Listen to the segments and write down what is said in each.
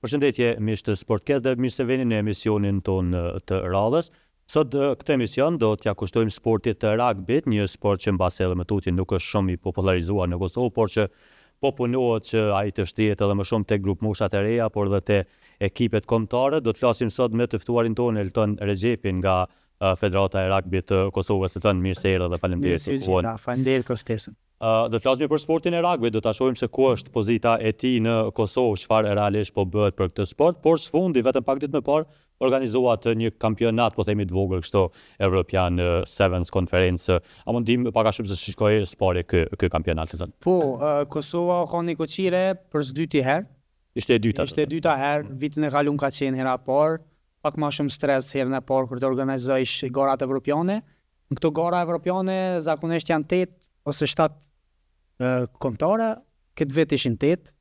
Përshëndetje miq të Sportcast dhe mirë se vini në emisionin ton të radhës. Sot këtë emision do t'ja kushtojmë sportit të rugbyt, një sport që mbas edhe më tutje nuk është shumë i popularizuar në Kosovë, por që po punohet që ai të shtihet edhe më shumë tek grup moshat e reja, por edhe te ekipet kombëtare. Do të flasim sot me të ftuarin tonë Elton Rexhepin nga Federata e Rugbyt të Kosovës. Elton, mirë se erdhe dhe faleminderit për kohën. Faleminderit për ftesën. Do të flasim për sportin e rugbyt, do ta shohim se ku është pozita e tij në Kosovë, çfarë realisht po bëhet për këtë sport, por sfundi vetëm pak ditë më parë organizohet një kampionat, po themi të vogël kështu, European Sevens Conference. A mund dim pak a shumë se shikoi spori ky kampionat? Po, Kosova ka një koqire për s'dyti herë. Ishte e dyta. Ishte e dyta herë, vitin e kaluar ka qenë hera parë, pak më shumë stres herën e parë kur të organizojsh garat evropiane. Në këto gara evropiane zakonisht janë 8 ose 7 kombëtare, këtë vit ishin 8.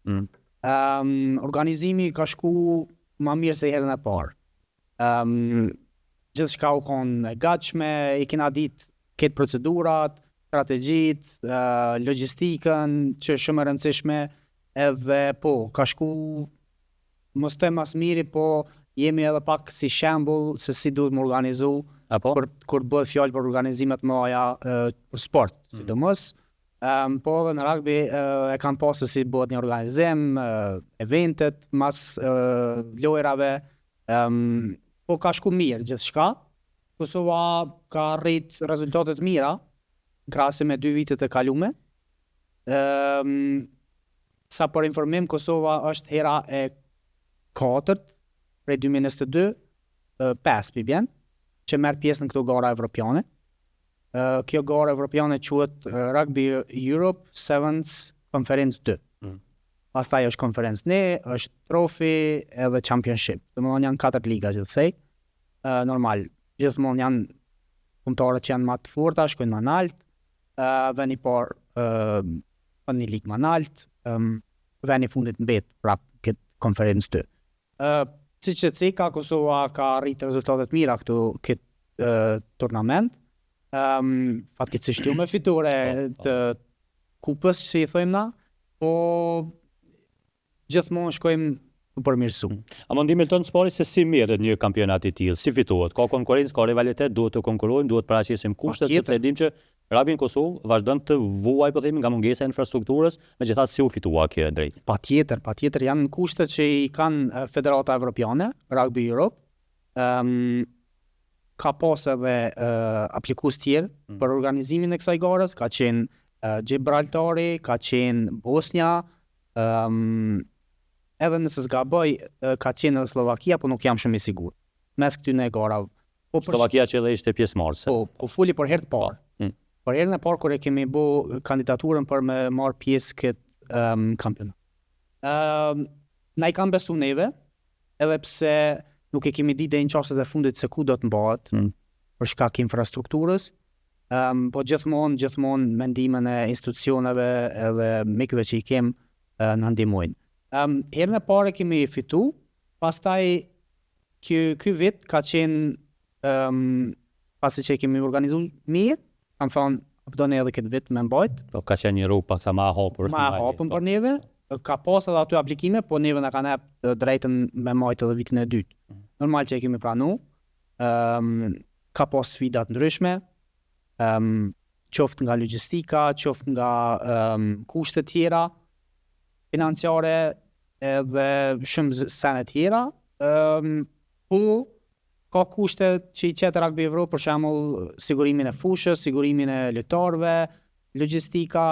Organizimi ka shku ma mirë se herën e parë. Gjithçka u konë e gatshme, i kena ditë këtë procedurat, strategjit, logjistikën, që shumë e rëndësishme, edhe po, ka shku mos të mas miri, po jemi edhe pak si shembull se si duhet më organizu, kur bëhet fjalë për organizimet mëdha për sport, sidomos. Po edhe në rugby e kam pasur si bëhet një organizim, eventet, mas lojrave, po ka shku mirë gjithçka. Kosova ka rrit rezultate të mira, krahasim me 2 vitet e kalume. Sa për informim, Kosova është hera e 4 prej 2022, 5 bjen, që merr pjesë në këto gara evropiane. Kjo gara evropiane quhet Rugby Europe Sevens Conference 2. Pastaj është Conference 1, është Trophy edhe Championship. Domethënë janë 4 liga gjithsej. Normal, gjithmonë janë kombëtarët që janë më të forta, shkojnë më lart. Veni parë në një ligë më lart, veni fundit mbet prap këtë Conference 2. Siç e thika, Kosova ka rritë rezultate të mira këtë turnament. Fatkeqësisht jo me fitore të kupës që i thojmë na, po gjithmonë shkojmë të përmirësu. A mund dim Elton spori se si merret një kampionat i tillë, si fitohet? Ka konkurrencë, ka rivalitet, duhet të konkurrojmë, duhet të paraqesim kushtet, sepse dim që rugby në Kosovë vazhdon të vuajë, po themi, nga mungesa e infrastrukturës, megjithatë si u fitua kjo drejt. Patjetër janë kushtet që i kanë Federata Evropiane, Rugby Europe. Ka pas edhe aplikues tjerë për organizimin e kësaj garës, ka qenë Gibraltari, ka qenë Bosnia, edhe nëse s'gaboj ka qenë edhe Slovakia, po nuk jam shumë i sigurt. Mes këtyre garave. Slovakia që edhe ishte pjesëmarrëse. Po fuli për herë të parë. Për herën e parë kur e kemi bë kandidaturën për me marr pjesë këtë kampionat. Na i kanë besu neve, edhe pse nuk e kemi ditë në çastet e fundit se ku do të mbahet për shkak infrastrukturës, po gjithmonë mendimin e institucioneve edhe mikëve që i kem na ndihmojnë. Herën e parë kemi fitu, pastaj ky vit ka qenë pasi që kemi organizuar mirë, kam thonë do ne edhe këtë vit me mbajt. Po ka qenë një rrugë pak sa më e hapur. Më e hapur për neve. Ka pas edhe aty aplikime, po neve na kanë jap drejtën me mbajt edhe vitin e dytë. Normal që e kemi pranu. Ka pas sfida të ndryshme. Qoftë nga logjistika, qoftë nga kushte tjera financiare edhe shumë sene tjera. Po ka kushte që i qetë Rugby Evropë, për shembull sigurimin e fushës, sigurimin e lojtarëve, logjistika,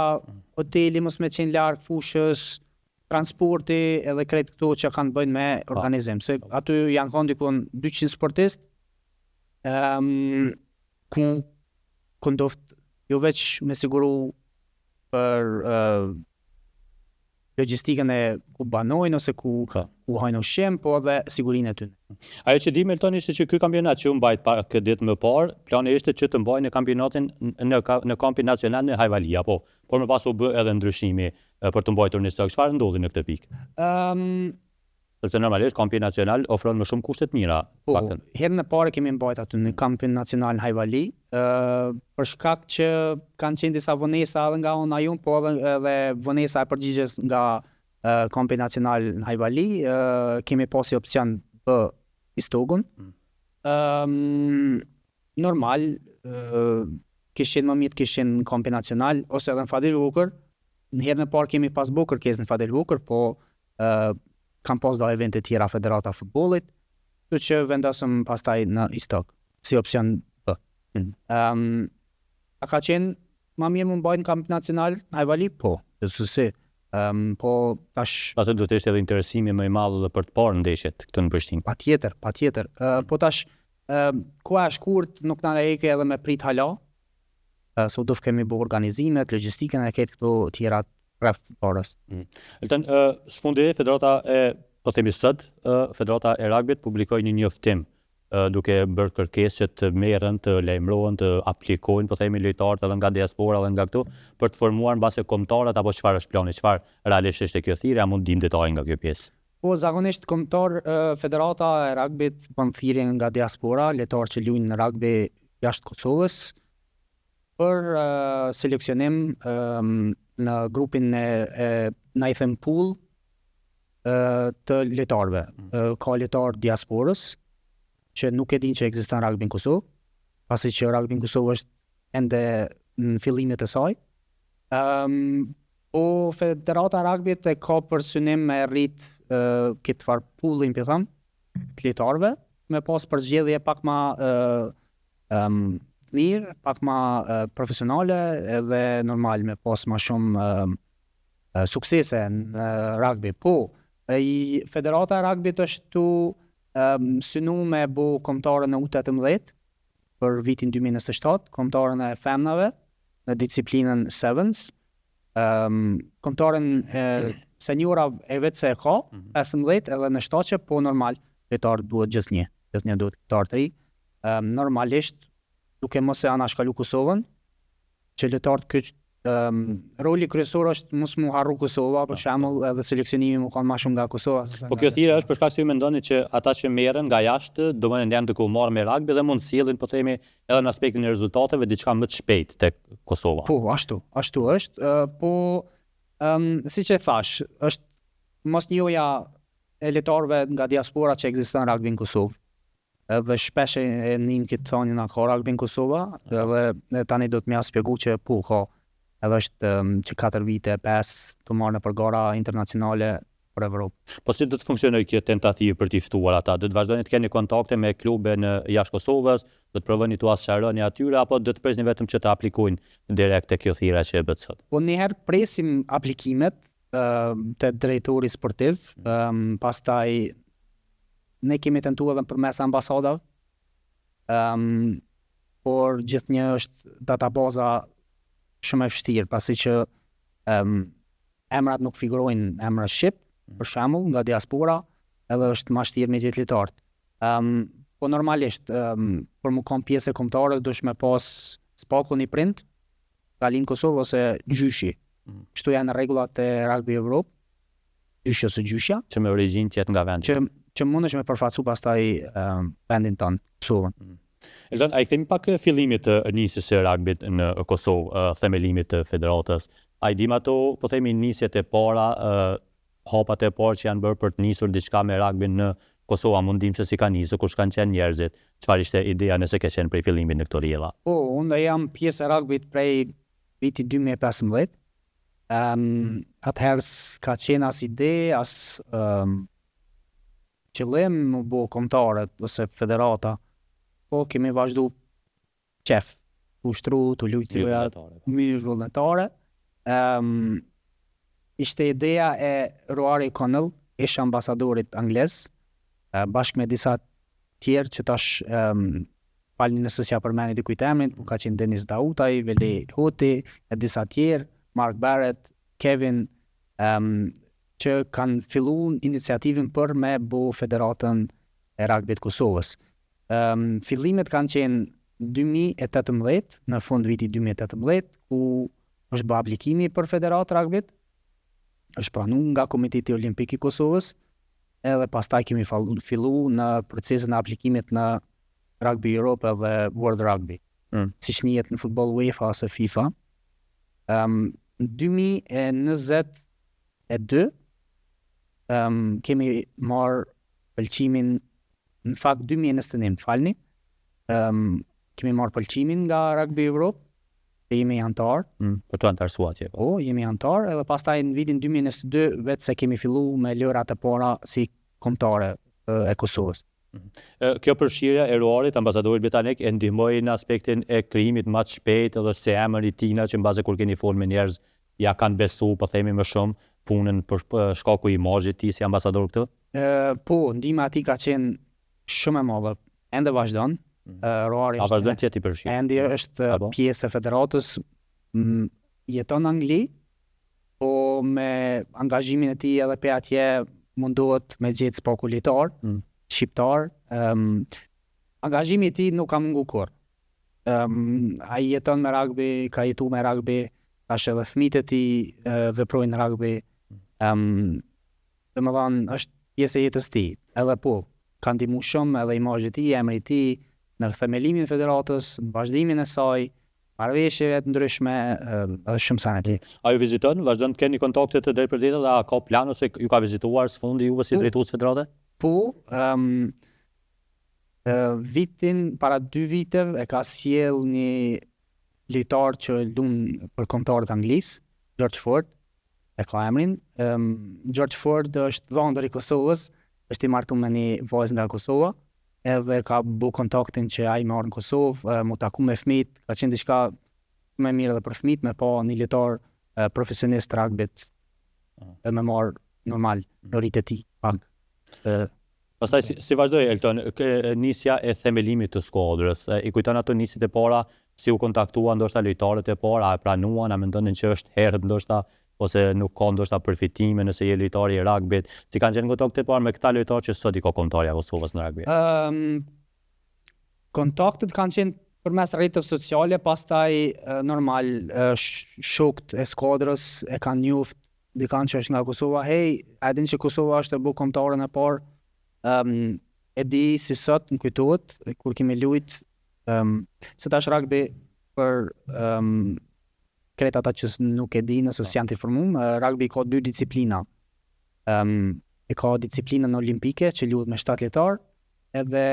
hoteli mos me qenë larg fushës, transporti edhe krejt këto që kanë bëjnë me organizim. Se aty janë kanë dikon 200 sportistë, ku ndoft jo veç me siguru për logjistikën e ku banojnë ose ku hajnë ushqim, po edhe sigurinë e tyre. Ajo që dim Elton ishte që ky kampionat që u mbajt këtë ditë më parë, plani ishte që të mbajnë kampionatin në kampin nacional në Hajvalia, por më pas u bë edhe ndryshimi për të mbajtur në stok. Çfarë ndodhi në këtë pikë? Sepse normalisht kampi nacional ofron më shumë kushte të mira. Po, herën e parë kemi mbajt aty në kampin nacional në Hajvali, për shkak që kanë qenë disa vonesa edhe nga ona jon, po edhe vonesa e përgjigjes nga kampi nacional në Hajvali, kemi pasi opcion për Istogun. Normal, kishin më mirë kishin në kampi nacional, ose edhe në Fadil Vukër. Në herën e parë kemi pas bo kërkesë në Fadil Vukër, po kam pas da evente tjera Federata Futbollit, kështu që vendosëm pastaj në Istog, si opcion B. A ka qenë ma mirë më mbajt në kamp nacional në Hajvali? Po, po tash... Pastaj do të ishte edhe interesimi më i madh edhe për të parë ndeshjet këtu në Prishtinë. Patjetër. Po tash, koha e shkurt nuk na lejke edhe me prit hala, so do kemi bërë organizimet, logjistikën e këtë këto tjera rreth parës. Elton, sfundi Federata e, po themi sot, Federata e Rugbyt publikoi një njoftim duke bërë kërkesë që të merren, të lajmërohen, të aplikojnë, po themi lojtarët edhe nga diaspora edhe nga këtu, për të formuar mbase kombëtarët, apo çfarë është plani, çfarë realisht është kjo thirrje, a mund dim detaje nga kjo pjesë? Po zakonisht kombëtar Federata e Rugbyt bën thirrje nga diaspora, lojtarë që luajnë në rugby jashtë Kosovës, për seleksionim në grupin na i them pool të lojtarëve. Ka lojtarë diasporës që nuk e din që ekziston rugby në Kosovë, pasi që rugby në Kosovë është ende në fillimet e saj. Po Federata e Rugbyt e ka për synim me rrit këtë farë poolin të lojtarëve, me pas përgjellje pak ma mirë, pak ma profesionale edhe normal, me pas ma shumë suksese në rugby. Po, Federata e Rugbyt është tu synu me bo kombëtarën e U18 për vitin 2027, kombëtarën e femnave në disciplinën Sevens, kombëtarën seniora e vetë se e ka, 15 edhe në shtaqe, po normal, lojtarë duhet gjithë një duhet lojtarë të ri. Normalisht, duke mos e anashkalu Kosovën, që lojtarët këtë roli kryesor është mos mu harru Kosova, për shembull, edhe seleksionimi mu kanë më shumë nga Kosova. Po kjo thirrje është për shkak se ju mendoni që ata që merren nga jashtë domethënë janë të marrë me rugby dhe mund sjellin, po themi, edhe në aspektin e rezultateve diçka më të shpejt tek Kosova. Po, ashtu është, po siç e thash, është mos njohja e lojtarëve nga diaspora që ekziston rugby në Kosovë. Edhe shpesh e nim këtë thonë na ka rugby në Kosova, edhe tani do të më shpjegoj që po ka. Edhe është që 4 vite, 5 të marrë në përgara internacionale për Evropë. Po si do të funksionojë kjo tentativë për t'i ftuar ata? Do të vazhdoni të keni kontakte me klube në jashtë Kosovës, do të provoni t'u asharoni atyre, apo do të presni vetëm që të aplikojnë direkt te kjo thirrje që e bët sot? Po njëherë presim aplikimet te drejtori sportiv, pastaj ne kemi tentuar edhe përmes ambasadave, por gjithnjë është databaza shumë e vështirë, pasi që emrat nuk figurojnë emra shqip, për shembull, nga diaspora, edhe është më vështirë me gjetë lojtarët. Po normalisht, për më kam pjesë e kombëtarës, dush me pas spaku një print, kalin Kosovë ose gjyshi. Kështu janë rregullat e rugby Evropë, gjyshi ose gjyshja. Që me origjinë tjetë nga vendi. Që mundesh me përfaqësu pastaj vendin tonë, Kosovën. Elton, a i themi pak fillimit të nisjes së rugbyt në Kosovë, themelimit të federatës. A i dim ato, po themi, nisjet e para, hapat e parë që janë bërë për të nisur diçka me rugby në Kosovë, mund dim se si ka nisur, kush kanë qenë njerëzit, çfarë ishte ideja nëse ke qenë prej fillimit në këto rrjedha? Po, unë jam pjesë e rugbyt prej vitit 2015. Atëherë s'ka qenë as ide, as qëllim më bo kombëtarët ose federata. Po kemi vazhdu qef, u shtru, të lujtë mirë vullnetare. Ishte ideja e Rory Connell, ish ambasadorit anglez, bashkë me disa tjerë që tash falni nëse s'ja përmeni dikujt emrin, ka qenë Denis Dautaj, Veli Hoti, e disa tjerë, Mark Barrett, Kevin, që kanë fillu iniciativin për me bo federatën e rugbyt Kosovës. Fillimet kanë qenë 2018, në fund viti 2018, ku është bë aplikimi për federatë rugbyt, është pranu nga Komiteti Olimpik i Kosovës, edhe pastaj kemi fillu në procesin e aplikimit në Rugby Europe dhe World Rugby, siç njihet në futboll UEFA ose FIFA. Në 2022 kemi marrë pëlqimin, në fakt 2021, falni, kemi marrë pëlqimin nga Rugby Europe, dhe jemi antar. Për të antarësuar atje. Po, jemi antar, edhe pastaj në vitin 2022 vetë se kemi fillu me lërat e para si kombëtare e Kosovës. Kjo përfshirja e Ruarit, ambasadorit britanik, e ndihmoi në aspektin e krijimit më të shpejt edhe se emri tina që mbase kur keni folur me njerëz ja kanë besu, po themi më shumë punën për shkaku i imazhit ti si ambasador këtu? Po, ndihma e tij ka qenë shumë e madhe. Ende vazhdon. Ruari A vazhdon të jetë i përfshirë? Endi është pjesë e federatës, jeton në Angli, po me angazhimin e tij edhe pe atje mundohet me gjetë spaku litar, shqiptar. Angazhimi i tij nuk ka mungu kurrë. Ai jeton me rugby, ka jetu me rugby, tash edhe fëmijët e tij veprojnë në rugby. Domethënë është pjesë e jetës tij. Edhe po, ka ndihmu shumë edhe imazhi i tij, emri i tij në themelimin e federatës, në vazhdimin e saj, marrëveshjeve të ndryshme, edhe shumë sa në ti. A ju viziton, vazhdon të keni kontakte të drejtpërdrejta dhe a ka plan ose ju ka vizituar së fundi juve si drejtues federate? Po, vitin para 2 viteve e ka sjell një lojtar që lun për kombëtarët anglisë, George Ford, e ka emrin. George Ford është dhëndër i Kosovës, është i martuar me një vajzë nga Kosova, edhe ka bu kontaktin që ai më ardh në Kosovë, mu taku me fëmijët, ka qenë diçka më mirë edhe për fëmijët, me pa një lojtar profesionist rugbyt, edhe me marr normal lorit e tij pak. Pastaj si vazhdoi Elton, nisja e themelimit të skuadrës, i kujton ato nisjet e para, si u kontaktuan ndoshta lojtarët e para, a pranuan, a mendonin që është herët ndoshta ose nuk ka ndoshta përfitime nëse je lojtar i rugbyt, si kanë qenë kontaktet e para me këta lojtarë që sot i ka kombëtarja Kosovës në rugby? Kontaktet kanë qenë përmes rrjeteve sociale, pastaj normal shokët e skuadrës e kanë njoft dikant që është nga Kosova, hey, a din që Kosova është e bu kombëtarën e parë. E di si sot më kujtohet kur kemi lujt, se tash rugby për kretë ata që nuk e di nëse s'janë të informuar, rugby ka 2 disiplina. E ka disiplinën olimpike që luhet me 7 lojtar, edhe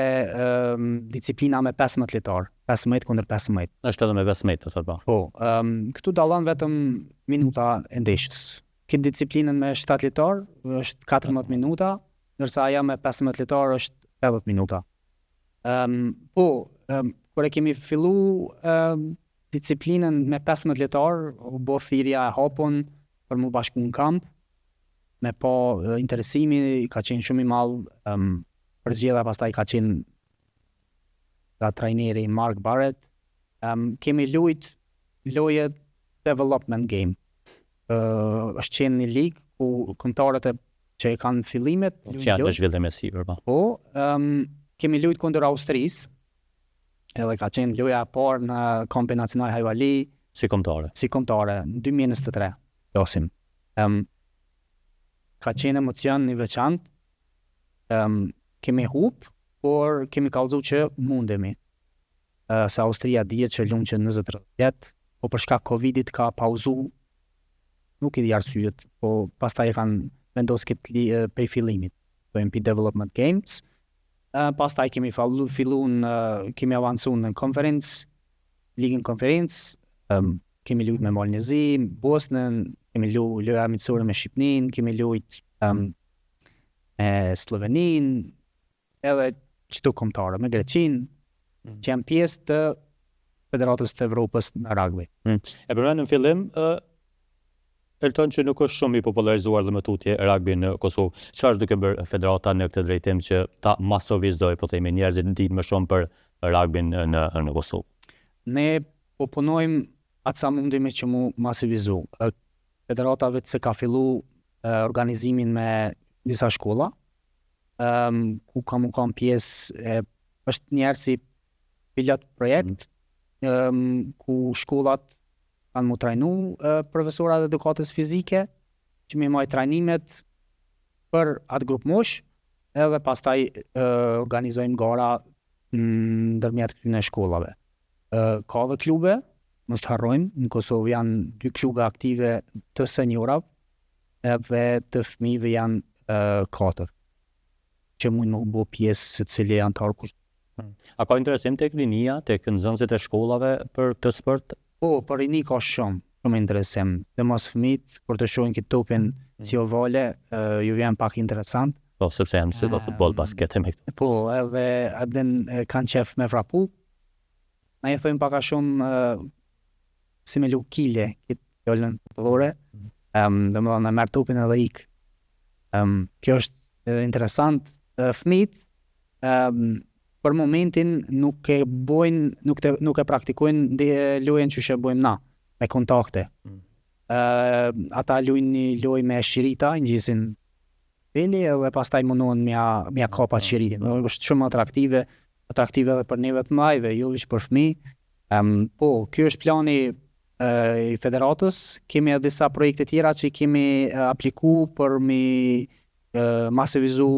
disiplina me 15 lojtar, 15 kundër 15. Është edhe me 15 të thotë. Po, këtu dallon vetëm minuta e ndeshjes. Këtë disiplinën me 7 lojtar është 14 minuta, ndërsa ajo me 15 lojtar është 80 minuta. Po, kur e kemi fillu disiplinën me 15 lojtar, u bë thirrja e hapun për mu bashku në kamp, me pa interesimi ka qenë shumë i madh. Përzgjedhja pastaj ka qenë nga trajneri Mark Barrett. Kemi lujt loje development game. Është qenë një ligë ku kombëtarët që e kanë fillimet që janë të zhvillim e sipër, po. Po, kemi lujt kundër Austrisë, edhe ka qenë loja e parë në kampin nacional Hajvali si kombëtare në 2023. Losim. Ka qenë emocion një veçantë. Kemi hup, por kemi kallëzu që mundemi. Se Austria dihet që luan që 20-30, po për shkak Covidit ka pauzu, nuk i di arsyet, po pastaj e kanë vendos këtë prej fillimit, po MP Development Games. Pastaj kemi kemi avancu në konferencë, ligën konferencë, kemi lujt me Malnezi, Bosnën, kemi loja miqësore me Shqipnin, kemi lujt me Slovenin, edhe qëto kombëtare, me Greqin, që janë pjesë të Federatës të Evropës në rugby. E përmend në fillim, Elton që nuk është shumë i popularizuar dhe më tutje rugby në Kosovë. Çfarë është duke bërë federata në këtë drejtim që ta masovizoj, po themi, njerëzit dinë më shumë për rugbyn në Kosovë? Ne po punojmë atë sa mundemi që mu masivizu. Federata vetë se ka fillu organizimin me disa shkolla, ku kam pjesë, është njerë si pilot projekt, ku shkollat kanë mu trajnu profesorat e edukatës fizike, që mi maj trajnimet për atë grup mosh, edhe pastaj organizojmë gara ndërmjet këtyne shkollave. Ka dhe klube, mos të harrojmë, në Kosovë janë 2 klube aktive të seniorav, edhe të fëmijëve janë 4 që mund më bo pjesë se cili antar kusht. A ka interesim tek rinia, tek nxënësit e shkollave për këtë sport? Po, për rini ka shumë interesim. Dhe mos fëmit, kur të shohin këtë topin si ovale, ju vjen pak interesant. Po, sepse janë si do futbol, basket e me këtë. Po, edhe adin kanë qef me vrapu. Na i thojmë pak a shumë si me lukile, këtë jollën pëllore, dhe më dhe merë topin edhe ik. Kjo është interesant. Fëmit, për momentin nuk e praktikojnë lojën që bojmë na, me kontakte. Ata lujnë një loj me shirita, në gjisin peli, edhe pastaj mundohen mja kapa shiritin. është shumë atraktive edhe për neve të majve, jo vishë për fëmi. Po, kjo është plani i federatës, kemi edhe disa projekte tjera që kemi apliku për mi masivizu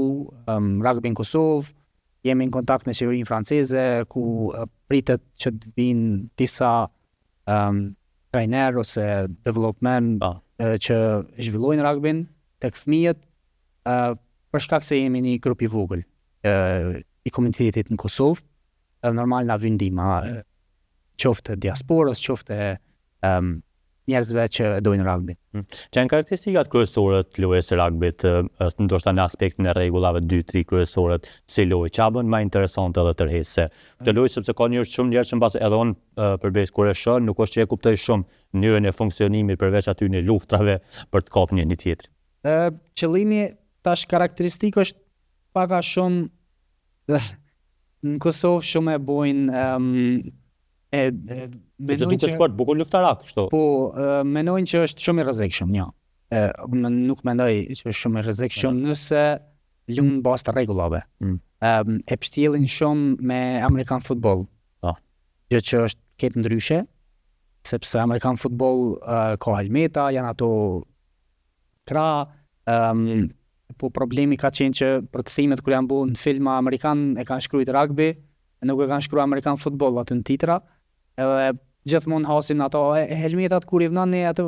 rugby në Kosovë. Jemi në kontakt me qeverinë franceze, ku pritet që të vinë disa trajner ose development që zhvillojnë rugbyn tek fëmijët, për shkak se jemi një grup i vogël i komunitetit në Kosovë, normal na vjen ndihma, qoftë diasporës, qoftë njerëzve që dojnë rugby. Që janë karakteristikat kryesore të lojës së rugbyt, ndoshta në aspektin e rregullave 2-3 kryesore si lojë, çfarë bën më interesante edhe tërheqëse. Këtë lojë sepse ka shumë njerëz që mbas edhe unë përveç kur e shoh, nuk është që e kuptoj shumë mënyrën e funksionimit përveç aty në luftrave për të kapur një tjetrin. Qëllimi tash karakteristikë është pak a shumë në Kosovë shumë e bojnë Duke sport bukur luftarak, kështu. Po, menojnë që është shumë i rrezikshëm, ja. Nuk mendoj që është shumë i rrezikshëm nëse lunë bazë të rregullave. E pështjellin shumë me Amerikan futboll. Gjë që është ketë ndryshe, sepse Amerikan futboll ka helmeta, janë ato kra, po problemi ka qenë që për kthimet kur janë bu në filma Amerikan e kanë shkruajt rugby, nuk e kanë shkruar Amerikan futboll aty në titra. Edhe gjithmonë hasim në ato helmetat kur i vënë ato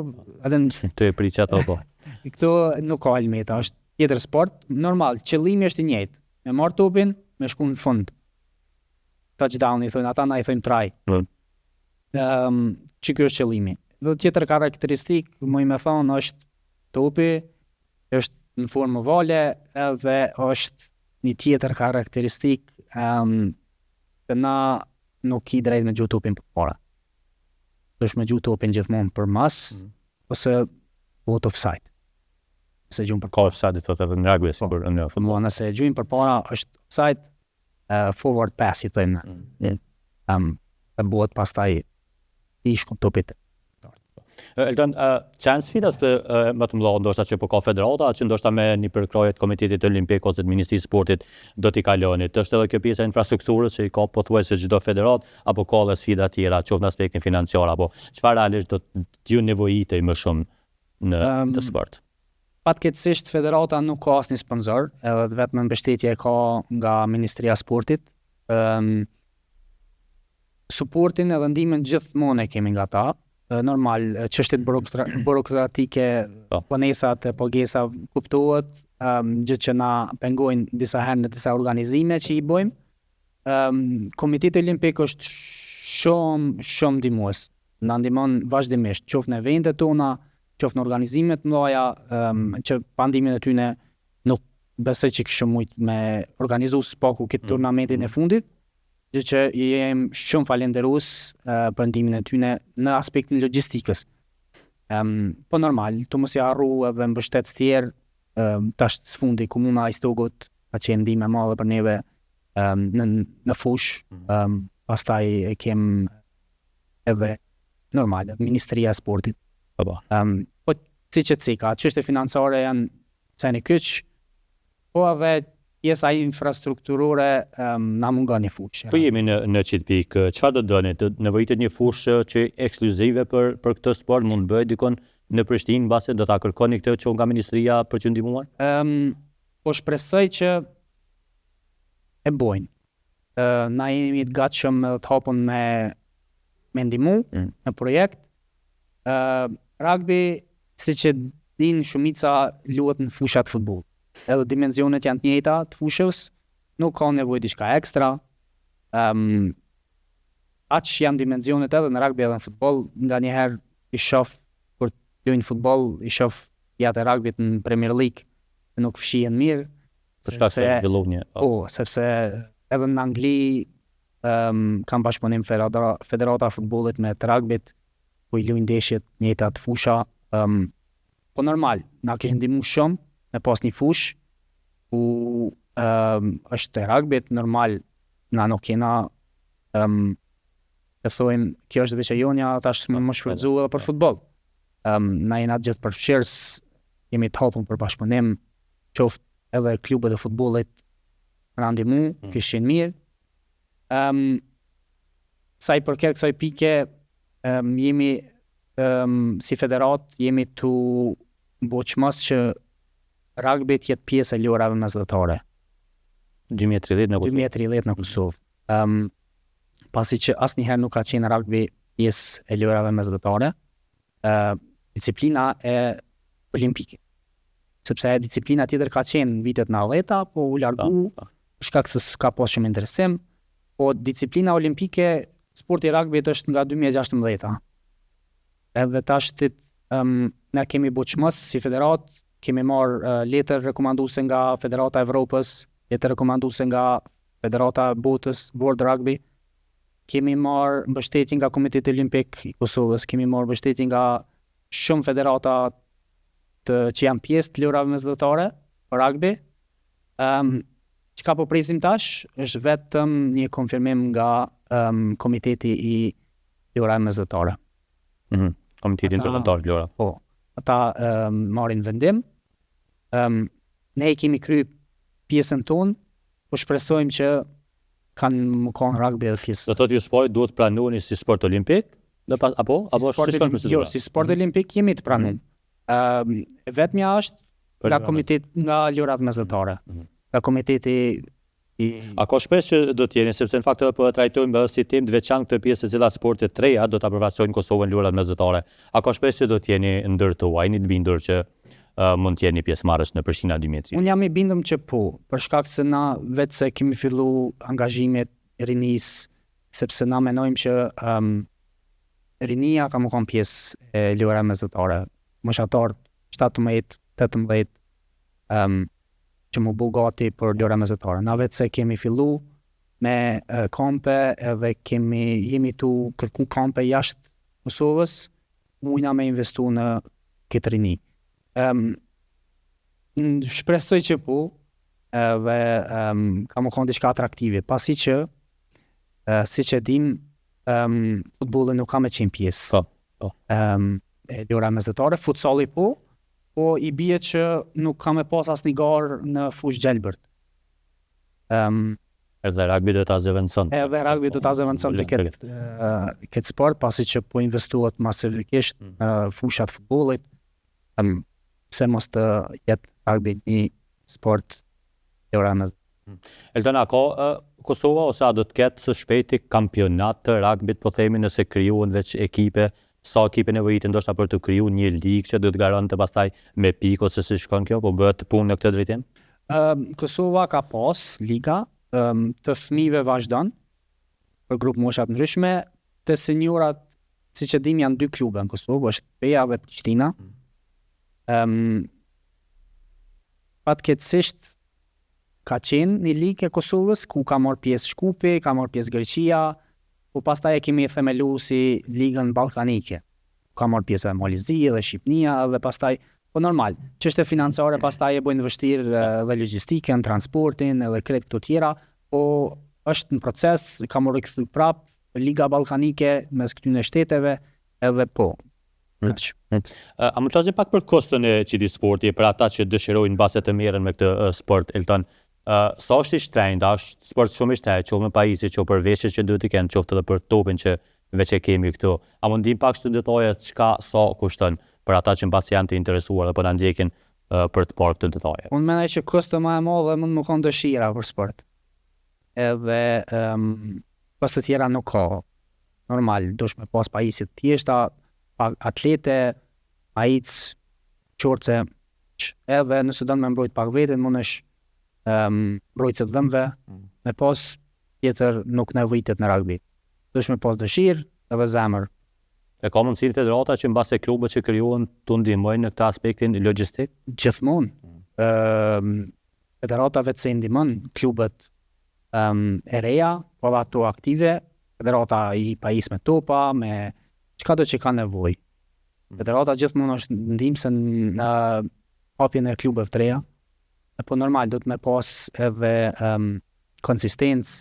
të e priq ato po. Këto nuk ka helmeta, është tjetër sport. Normal, qëllimi është i njëjtë. Me marr topin, me shku në fund. Touchdown i thonë ata, na i thojmë try. Që kjo është qëllimi. Dhe tjetër karakteristik, më i me thonë, është topi, është në formë ovale, edhe është një tjetër karakteristik që na nuk i drejt me gjuhë topin për para. është me gjuhë topin gjithmonë për mas, ose out of sight. Se gjuhën për ka offside të të në rugby sigur në futboll. Nëse gjuhën për para është offside, forward pass i thënë. Të bëhet pastaj i shkon topit. Elton, që janë sfidat më të mëdha ndoshta që po ka federata, që ndoshta me një përkraje të Komitetit Olimpik ose të Ministrisë e Sportit do t'i kaloni. Është edhe kjo pjesa e infrastrukturës që i ka pothuajse çdo federat, apo ka edhe sfida tjera, qoftë në aspektin financiar apo çfarë realisht do t'ju nevojitej më shumë në të sport? Fatkeqësisht federata nuk ka asnjë sponsor, edhe vetëm mbështetje ka nga Ministria e Sportit. Suportin edhe ndihmën gjithmonë e kemi nga ta. Normal, çështjet burokratike, ponesat e pagesa kuptohet, gjë që na pengojnë disa herë në disa organizime që i bojmë. Komiteti Olimpik është shumë ndihmues. Na ndihmon vazhdimisht, qoftë në eventet tona, qoftë në organizimet mëdha, që pa ndihmën e tyre nuk besoj që kishim mujt me organizu spaku këtë turnamentin e fundit. Gjë që jem shumë falenderues për ndihmën e tyre në aspektin logjistikës. Po normal, të mos i harru edhe mbështetës tjerë, tash sfundi komuna e Stogut ka qenë ndihmë e madhe për neve në fush, pastaj e kem edhe normal, Ministria e Sportit. Po siç e cika, çështje financiare janë sa në kyç, po edhe pjesa infrastrukturore na mungon një fushë. Po jemi në qitë pikë, çfarë do doni? Të nevojitet një fushë që ekskluzive për këtë sport, mund bëhet dikon në Prishtinë, mbase do ta kërkoni këtë që nga ministria për t'ju ndihmuar? Po shpresoj që e bojnë. Na jemi të gatshëm të hapun me ndihmu në projekt. Rugby, siç e din shumica luhet në fushat futboll. edhe dimenzionet janë të njëjta të fushës, nuk ka nevojë diçka ekstra. Aq janë dimenzionet edhe në rugby edhe në futboll, nganjëherë i shoh kur luajnë futboll, i shoh jatë rugbyt në Premier League, nuk fshihen mirë. Për shkak se zhvilloni. Sepse edhe në Angli kam bashkëpunim federata e futbollit me të rugbyt, ku i luajnë ndeshjet njëjta të fusha. Po normal, na kishin ndihmu shumë me pas një fushë ku është e rugbyt, normal na nuk kena e thojmë, kjo është veç e jonja, tash më shfrytzu edhe për futboll. Na jena gjithë përfshirës, jemi të hapur për bashkëpunim, qoftë edhe klubet e futbollit na ndihmu, kishin mirë. Sa i përket kësaj pike, jemi si federat, jemi tu boqmos që rugby të jetë pjesë e lojrave mesdhetare. 2030 në Kosovë. 2030 në Kosovë. Pasi që asnjëherë nuk ka qenë rugby pjesë e lojrave mesdhetare, disciplina e olimpike. Sepse disciplina tjetër ka qenë në vitet 90-ta, po u largu, shkak se s'ka pas shumë interesim, po disciplina olimpike, sporti rugby është nga 2016-ta. Edhe tashtit ne kemi boqmos si federat, kemi marrë letër rekomanduese nga Federata e Evropës, letër rekomanduese nga Federata e Botës, World Rugby. Kemi marrë mbështetje nga Komiteti Olimpik i Kosovës, kemi marrë mbështetje nga shumë federata që janë pjesë të lojrave mesdhetare për rugby. Çka po presim tash është vetëm një konfirmim nga Komiteti i lojrave mesdhetare. Komiteti ndërkombëtar lojra. Po, ata marrin vendim. Ne i kemi kryer pjesën tonë, po shpresojmë që kanë më kanë rugby edhe pjesë. Do thotë ju sport duhet pranoni si sport olimpik? Apo si sport olimpik jemi të pranuar. Vetmja është nga nga lojrat mesdhetare. Nga komiteti A ka shpesh që do të jeni, sepse në fakt po e trajtojmë si temë të veçantë këtë pjesë e cila sportet të reja do ta përfaqësojnë Kosovën lojrat mesdhetare. A ka shpesh që do të jeni ndër to, a jeni të bindur që mund të jeni pjesëmarrës në Prishtinë 2030? Unë jam i bindur që po, për shkak se na vetë se kemi fillu angazhimet rinis, sepse na menojmë që rinia ka më kanë pjesë e lojrave mesdhetare. Moshatar 17, 18 që më bu gati për lojra mesdhetare. Na vetë se kemi fillu me kampe edhe jemi tu kërku kampe jashtë Kosovës, mujna me investu në këtë rini. Shpresoj që po, dhe ka më konë diçka atraktive, pasi që, si që dim, futbolli nuk ka me qenë pjesë. Lojra mesdhetare, futsali po i bie që nuk ka me pas asnjë garë në fushë gjelbërt. Edhe rugby do ta zëvendëson. Edhe rugby do ta zëvendëson të këtë sport, pasi që po investohet masivikisht në fushat futbollit, se mos të jetë rugby një sport lojrave. Eldana, ka Kosova ose a do të ketë së shpejti kampionat të rugbyt, po themi nëse krijohen veç ekipe, sa ekipe nevojitin ndoshta për të kriju një ligë që do të garantonte pastaj me pikë ose si shkon kjo, po bëhet punë në këtë drejtim? Kosova ka pas liga, të fëmijëve vazhdon për grup mosha të ndryshme, të seniorat, siç e dim, janë 2 klube në Kosovë, është Peja dhe Prishtina. Fatkeqësisht ka qenë një ligë e Kosovës ku ka marrë pjesë Shkupi, ka marrë pjesë Greqia, po pastaj e kemi themelu si ligën ballkanike. Ka marrë pjesë e Malizia dhe Shqipnia dhe pastaj, po normal, çështje financiare pastaj e bojnë vështirë dhe logjistikën, transportin edhe krejt këto tjera, po është në proces, ka më rikthy prap liga ballkanike mes këtyre shteteve edhe po. A më flasim pak për koston e çiti sporti për ata që dëshirojnë mbase të merren me këtë sport, Elton. Sa është i shtrenjtë, është sport shumë i shtrenjtë, qoftë me pajisje, qoftë për veshjet që duhet të kenë, qoftë edhe për topin që veç e kemi këtu. A mund ndim pak këtë detaje çka sa kushton për ata që mbas janë të interesuar apo na ndjekin për të parë këtë detaje? Unë mendoj që kosto më e madhe mund më kanë dëshira për sport. Edhe kosto të tjera nuk ka. Normal, dush me pas pajisje të thjeshta, atlete, pajisje, qorce edhe nëse do me mbrojt pak veten, mundesh mbrojtëse të dhëmbëve, me pas tjetër nuk nevojitet në rugby. Dush me pas dëshirë edhe zemër. E ka mundësinë federata që mbase klubet që krijohen të ndihmojnë në këtë aspektin logjistik? Gjithmonë. Federata vetë se ndihmon klubet e reja, po dhe ato aktive, federata i pajis me topa, me çka do që ka nevojë. Federata gjithmonë është ndihmëse në hapjen e klubeve të reja, po normal do të me pas edhe konsistencë,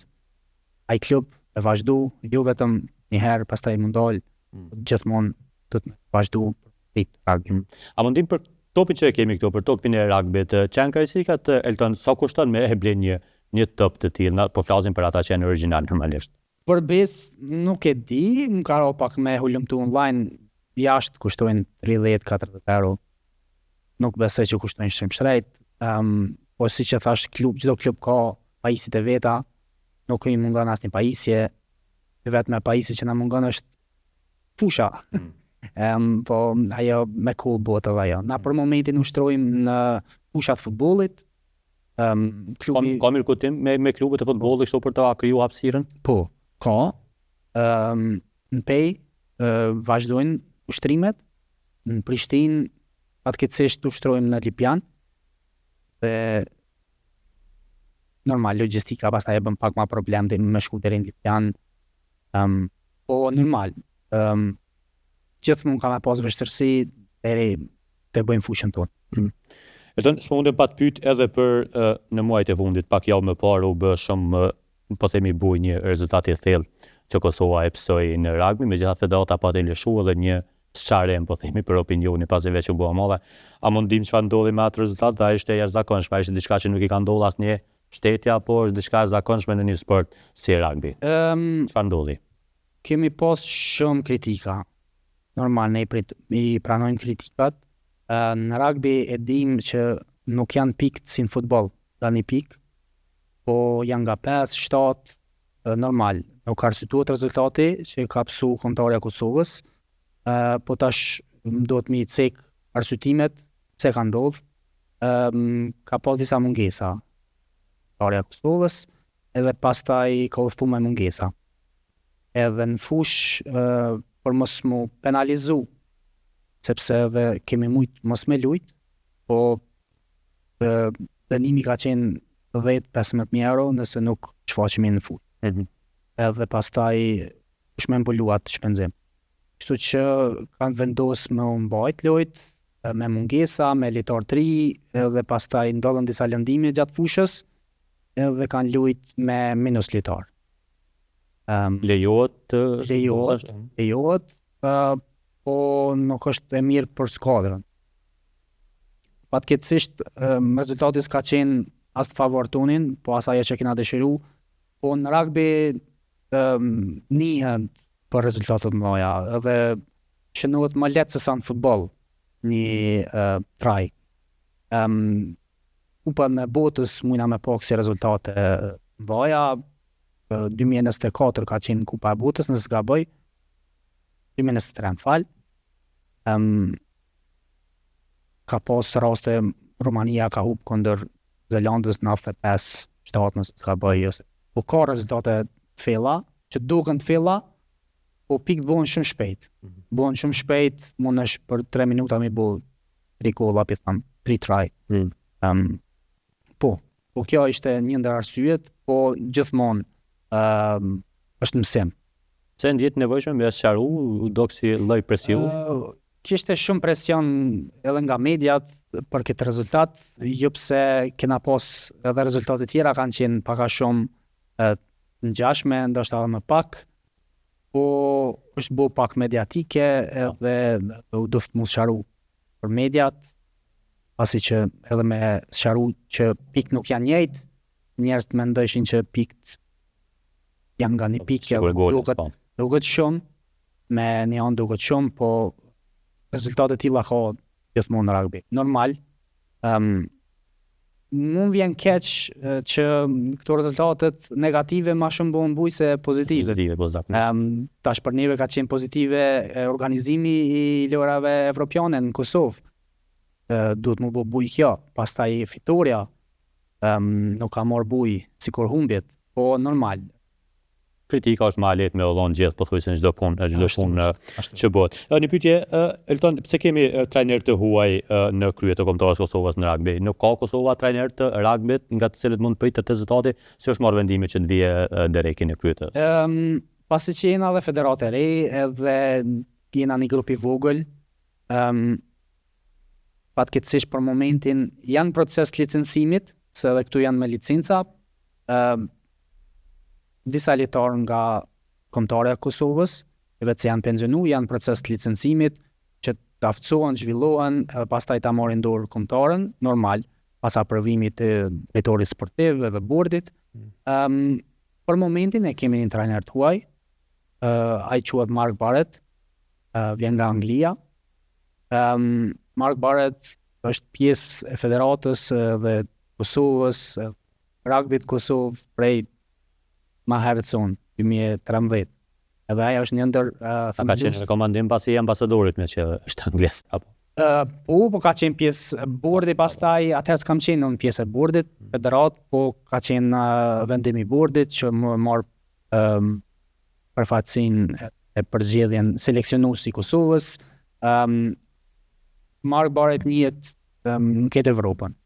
ai klub e vazhdu, jo vetëm një herë pastaj mund dal, gjithmonë do të vazhdu prit rugby. A mundim për topin që e kemi këtu, për topin e rugbyt, çan karisikat Elton, sa kushton me e blen një top të tillë, po flasim për ata që janë origjinal normalisht. Për bes nuk e di, më ka ro pak me hulumtu online, jashtë kushtojnë 30-40 euro. Nuk besoj që kushtojnë shumë shtrejt. Po si që thash, çdo klub ka pajisit e veta, nuk i mungon asnjë pajisje, vetëm pajisje që na mungon është fusha. Po ajo me cool bot edhe ajo. Na për momentin ushtrojmë në fushat futbollit. Klubi Ka mirë kuptim me klubet e futbollit kështu për ta kriju hapësirën? Po, ka. Në Pej vazhdojnë ushtrimet, në Prishtinë fatkeqësisht ushtrojmë në Lipjan. Dhe normal logjistika pastaj e bën pak më problem dhe me shku deri në Lipjan. Po normal. Gjithmonë ka me pas vështirësi deri të bëjmë fushën tonë. Elton, s'po mundem pa të pyet edhe për në muajt e fundit, pak javë më parë u bë shumë po themi buj një rezultat i thellë që Kosova e psoi në rugby, megjithatë federata pa të lëshu edhe një sharem po themi për opinionin pasi veç u bua madhe. A mund dim çfarë ndodhi me atë rezultat? Ai ishte jashtëzakonshme, ishte diçka që nuk i ka ndodhur asnjë shteti apo është diçka e zakonshme në një sport si rugby? Çfarë ndodhi? Kemi pas shumë kritika. Normal, ne i pranojmë kritikat. Në rugby e dim që nuk janë pikë si në futboll, janë një pikë, po janë nga 5, 7, normal. Nuk ka arsituar rezultati që ka psu kombëtarja e Kosovës, po tash do të mi cek arsyetimet pse ka ndodhur. Ka pas disa mungesa kombëtarja e Kosovës, edhe pastaj ka udhëtu me mungesa. Edhe në fush për mos mu penalizu, sepse edhe kemi mujt mos me lujt, po dënimi ka qenë 10-15.000 euro nëse nuk shfaqemi në fush. Edhe pastaj shme mbuluat shpenzim. Kështu që kanë vendos me mbajt lojt, me mungesa, me litar 3, edhe pastaj ndodhen disa lëndime gjatë fushës, edhe kanë lujt me minus litar. Lejohet? Lejohet, po nuk është e mirë për skuadrën. Fatkeqësisht rezultati s'ka qenë as të favor tonin, po as ajo që kena dëshiru, po në rugby nihen për rezultatet mëdha, edhe shënohet më lehtë se sa në futboll një try. Kupën e botës mujna me pak si rezultate mëdha. 2024 ka qenë kupa e botës, nëse s'gaboj, 2023 më fal. Ka pas raste Romania ka hup kundër Zelandës 95-7 nëse s'gaboj, ose po ka rezultate të fella, që duken të fella, po pikë bëhen shumë shpejt. Bëhen shumë shpejt, mundesh për 3 minuta me bo 3 golla, pi tham, 3 try. Po kjo ishte një ndër arsyet, po gjithmonë është mësim. Se ndjet nevojshme me sqaru, u dok si lloj presioni? Kishte shumë presion edhe nga mediat për këtë rezultat, jo pse kena pas edhe rezultate tjera kanë qenë pak a shumë të ngjashme, ndoshta edhe më pak, po është bo pak mediatike edhe u duft mu sqaru për mediat, pasi që edhe me sqaru që pikë nuk janë njëjtë, njerëz mendojshin që pikët janë nga një pikë, duket shumë, me një anë duket shumë, po rezultate tilla ka gjithmonë në rugby. Normal, mund vjen keq që këto rezultatet negative ma shumë bëhen buj se pozitive. Tash për neve ka qenë pozitive organizimi i lojrave evropiane në Kosovë. duhet më bë buj kjo, pastaj fitoria nuk ka marrë buj sikur humbjet, po normal. Kritika është më e lehtë me udhëton gjithë pothuajse në çdo punë Ashtu. që bëhet. Një pyetje, Elton, pse kemi trajner të huaj në krye të kombëtarës së Kosovës në rugby? Nuk ka Kosova trajner të rugbit nga të cilët mund të pritet rezultate, si është marrë vendimi që të vijë Dereki në krye të? Pasi që jena dhe federate e re, edhe jena një grup i vogël, fatkeqësisht për momentin janë proces licencimit, se edhe këtu janë me licenca, disa lojtarë nga kombëtarja e Kosovës, vetë se janë pensionu, janë proces të licencimit që të aftësohen, zhvillohen, edhe pastaj ta marrin dorë kombëtarën, normal, pas aprovimit të drejtorit sportiv dhe bordit. Për momentin e kemi një trajner të huaj, ai quhet Mark Barrett, vjen nga Anglia. Mark Barrett është pjesë e federatës dhe Kosovës, rugbit Kosovë prej ma herët son, 2013. Edhe aja është një ndër ka qenë rekomandim pasi ambasadorit me që është anglisht apo? Po ka qenë pjesë bordi, pastaj atëherë s'kam qenë në pjesë e bordit, federat, po ka qenë vendimi i bordit që më marrë përfaqësinë e përzgjedhjen seleksionues i Kosovës. Mark Barrett njihet në këtë Evropën.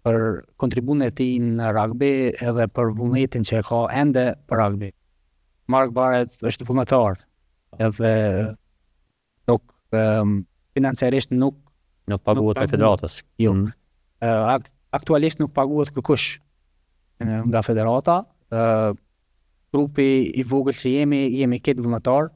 Për kontributin e tij në rugby edhe për vullnetin që e ka ende për rugby. Mark Barrett është vullnetar, edhe nuk financiarisht nuk paguhet me federatës. Jo. Aktualisht nuk paguhet kërkush nga federata. Grupi i vogël që jemi këtë vullnetar,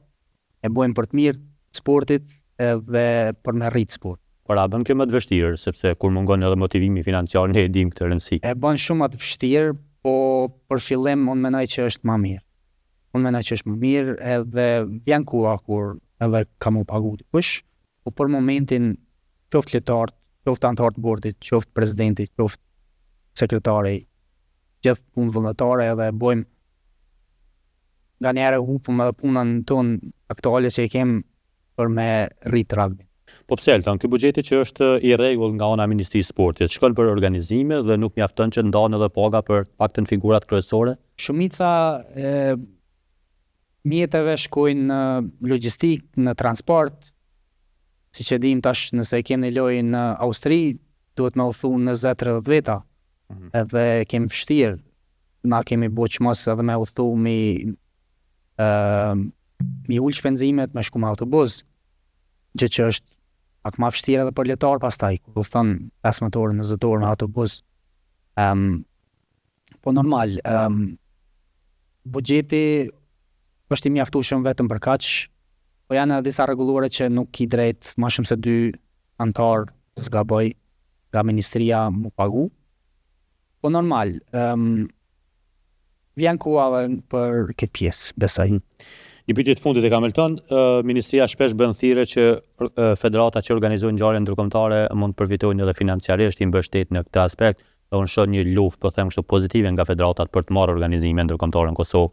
e bojmë për të mirë sportit edhe për me rrit sport. Por a bën kjo më të vështirë, sepse kur mungon edhe motivimi financiar ne e dim këtë rëndësi. E bën shumë më të vështirë, po për fillim unë mendoj që është më mirë. Edhe vjen koha kur edhe ka më pagu dikush, po për momentin qoftë lojtar, qoftë anëtar të bordit, qoftë presidenti, qoftë sekretari, gjithë punë vullnetare edhe bojmë nga njëherë hupëm edhe punën tonë aktuale që i kemë për me rrit rugby. Po pse Elton, ky buxheti që është i rregull nga ana e Ministrisë e Sportit, shkon për organizime dhe nuk mjafton që ndahen edhe paga për paktën figurat kryesore? Shumica e mjeteve shkojnë në logjistik, në transport. Siç e dim tash, nëse kemi një lojë në Austri, duhet me udhëtu në 20-30 veta. Edhe kemi vështirë. Na kemi bëu çmos edhe me udhëtu mi ul shpenzimet me shku me autobus. Gjë që është pak ma vështirë edhe për lojtar pastaj, kur udhëton 15 orë, 20 orë në autobus. Po normal, buxheti është i mjaftueshëm vetëm për kaq, po janë edhe disa rregullore që nuk i drejt më shumë se 2 antar, s'gaboj, nga ministria mu pagu. Po normal, vjen koha edhe për këtë pjesë, besoj. Një pyetje të fundit e kam Elton, ministria shpesh bën thirrje që federata që organizojnë ngjarje ndërkombëtare mund të përfitojnë edhe financiarisht, i mbështet në këtë aspekt. Unë shoh një luftë, po them kështu, pozitive nga federatat për të marrë organizime ndërkombëtare në Kosovë.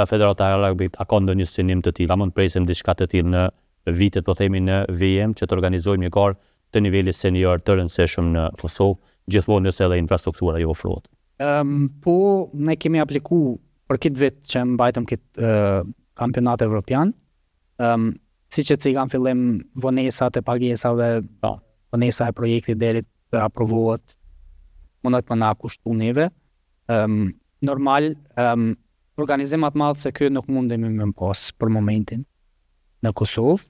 Federata e rugbit a ka ndonjë synim të tillë? A mund të presim diçka të tillë në vitet, po themi në VM, që të organizojmë një ngjarje të nivelit senior të rëndësishëm në Kosovë, gjithmonë nëse edhe infrastruktura ju ofrohet? Po ne kemi aplikuar për këtë vit që mbajtëm këtë kampionat evropian, siç e cikam fillim vonesat e pagesave, vonesa e projektit deri të aprovohet, mundet më na kushtu neve. Normal, organizim atë madh se kjo nuk mundemi me pas për momentin në Kosovë,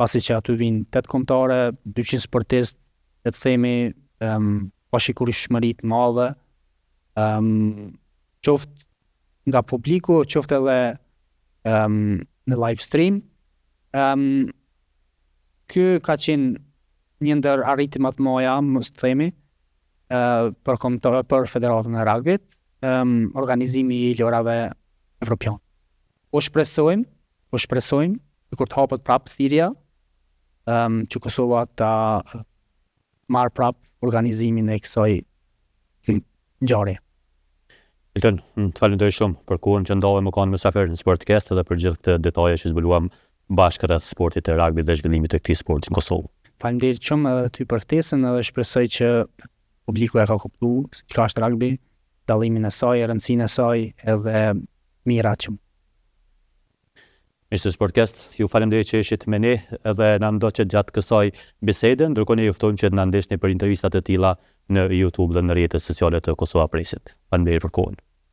pasi që aty vinë 8 kombëtare, 200 sportistë, le të themi, pashikueshmëri të madhe, qoftë nga publiku, qoftë edhe në live stream. Ky ka qenë një ndër arritimat moja, mos të themi, për Federatën e Rugbit, organizimi i lojrave evropiane. Po shpresojmë, kur të hapet prapë thirrja, që Kosova ta marrë prapë organizimin e kësaj ngjarje. Elton, të falenderoj shumë për kohën që ndave më kanë mysafir në Sportcast edhe për gjithë këtë detaje që zbuluam bashkë rreth sportit të rugbit dhe zhvillimit të këtij sporti në Kosovë. Faleminderit shumë edhe ty për ftesën edhe shpresoj që publiku e ka kuptuar çka është rugby, dallimin e saj, rëndësinë e saj edhe mirat që Ishte Sportcast, ju faleminderit që ishit me ne edhe na ndoqët gjatë kësaj bisede, ndërkohë ne ju ftojmë që na ndeshni për intervistat e tilla në YouTube dhe në rrjetet sociale të Kosova Presit. Faleminderit për kohën.